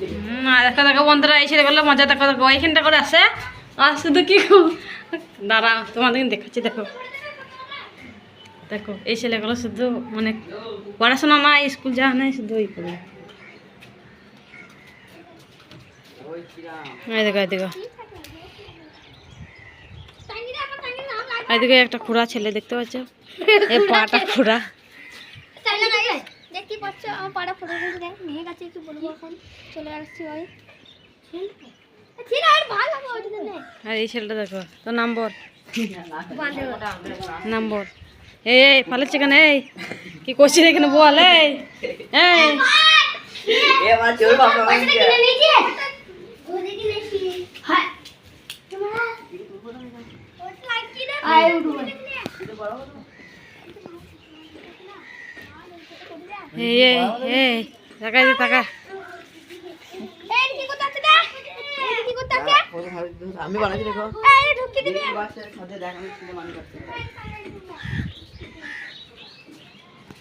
দেখো দেখো বন্ধুরা এই ছেলেগুলো মজা দেখো দেখো এইখানটা করে আসে আর শুধু কি দাঁড়া তোমাদের দেখাচ্ছি দেখো দেখো এই ছেলেগুলো শুধু মানে পড়াশোনা না স্কুল যাওয়া নাই শুধু ওই করে দেখো দেখো এদিকে একটা খুঁড়া ছেলে দেখতে পাচ্ছ এই পাটা খুঁড়া দেখতে পাচ্ছ আমার পাড়া ফটো দেখ মেয়ে কাছে একটু বলবো এখন চলে আসছি ওই আর এই ছেলেটা দেখো তো নাম্বার নাম্বার এই পালাচ্ছে কেন এই কি করছিস এখানে বল এই এই টাকা টাকা আমি বানাচ্ছি দেখো